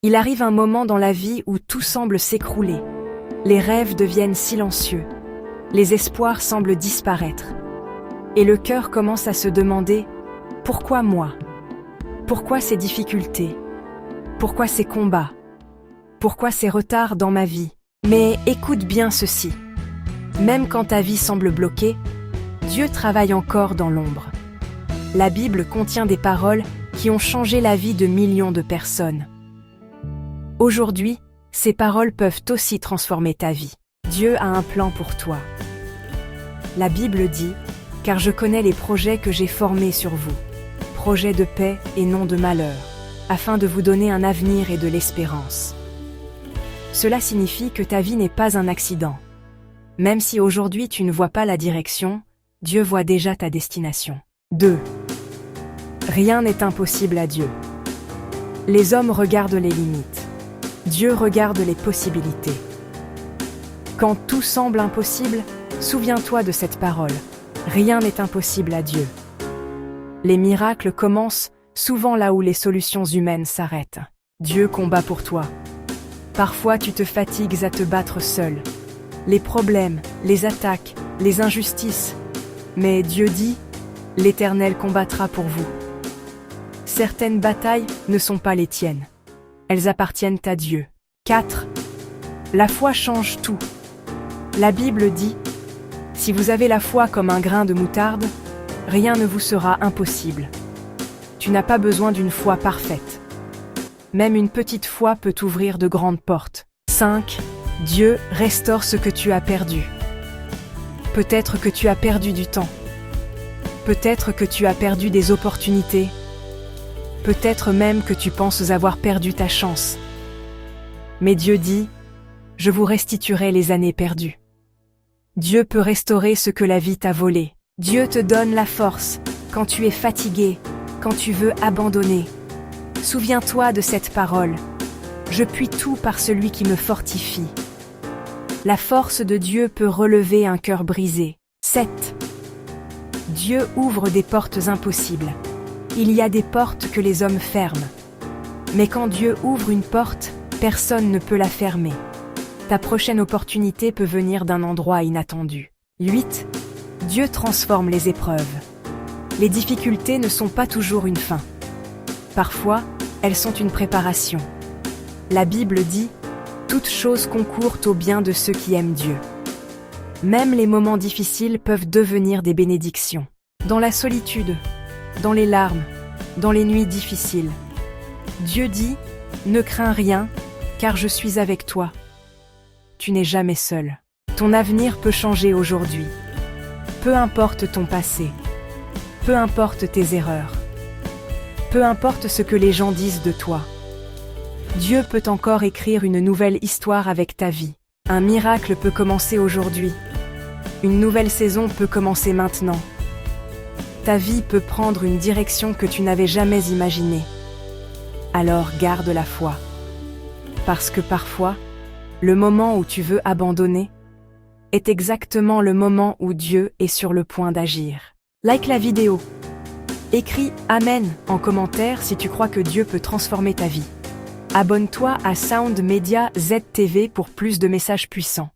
Il arrive un moment dans la vie où tout semble s'écrouler. Les rêves deviennent silencieux. Les espoirs semblent disparaître. Et le cœur commence à se demander « Pourquoi moi ? Pourquoi ces difficultés ? Pourquoi ces combats ? Pourquoi ces retards dans ma vie ?» Mais écoute bien ceci. Même quand ta vie semble bloquée, Dieu travaille encore dans l'ombre. La Bible contient des paroles qui ont changé la vie de millions de personnes. Aujourd'hui, ces paroles peuvent aussi transformer ta vie. Dieu a un plan pour toi. La Bible dit « Car je connais les projets que j'ai formés sur vous, projets de paix et non de malheur, afin de vous donner un avenir et de l'espérance. » Cela signifie que ta vie n'est pas un accident. Même si aujourd'hui tu ne vois pas la direction, Dieu voit déjà ta destination. 2. Rien n'est impossible à Dieu. Les hommes regardent les limites. Dieu regarde les possibilités. Quand tout semble impossible, souviens-toi de cette parole. Rien n'est impossible à Dieu. Les miracles commencent souvent là où les solutions humaines s'arrêtent. Dieu combat pour toi. Parfois tu te fatigues à te battre seul. Les problèmes, les attaques, les injustices. Mais Dieu dit, l'Éternel combattra pour vous. Certaines batailles ne sont pas les tiennes. Elles appartiennent à Dieu. 4. La foi change tout. La Bible dit, si vous avez la foi comme un grain de moutarde, rien ne vous sera impossible. Tu n'as pas besoin d'une foi parfaite. Même une petite foi peut t'ouvrir de grandes portes. 5. Dieu restaure ce que tu as perdu. Peut-être que tu as perdu du temps. Peut-être que tu as perdu des opportunités. Peut-être même que tu penses avoir perdu ta chance. Mais Dieu dit, je vous restituerai les années perdues. Dieu peut restaurer ce que la vie t'a volé. Dieu te donne la force quand tu es fatigué, quand tu veux abandonner. Souviens-toi de cette parole. Je puis tout par celui qui me fortifie. La force de Dieu peut relever un cœur brisé. 7. Dieu ouvre des portes impossibles. Il y a des portes que les hommes ferment. Mais quand Dieu ouvre une porte, personne ne peut la fermer. Ta prochaine opportunité peut venir d'un endroit inattendu. 8. Dieu transforme les épreuves. Les difficultés ne sont pas toujours une fin. Parfois, elles sont une préparation. La Bible dit « Toutes choses concourent au bien de ceux qui aiment Dieu ». Même les moments difficiles peuvent devenir des bénédictions. Dans la solitude, dans les larmes, dans les nuits difficiles. Dieu dit « Ne crains rien, car je suis avec toi. » Tu n'es jamais seul. Ton avenir peut changer aujourd'hui. Peu importe ton passé. Peu importe tes erreurs. Peu importe ce que les gens disent de toi. Dieu peut encore écrire une nouvelle histoire avec ta vie. Un miracle peut commencer aujourd'hui. Une nouvelle saison peut commencer maintenant. Ta vie peut prendre une direction que tu n'avais jamais imaginée. Alors garde la foi. Parce que parfois, le moment où tu veux abandonner est exactement le moment où Dieu est sur le point d'agir. Like la vidéo. Écris « Amen » en commentaire si tu crois que Dieu peut transformer ta vie. Abonne-toi à Sound Media ZTV pour plus de messages puissants.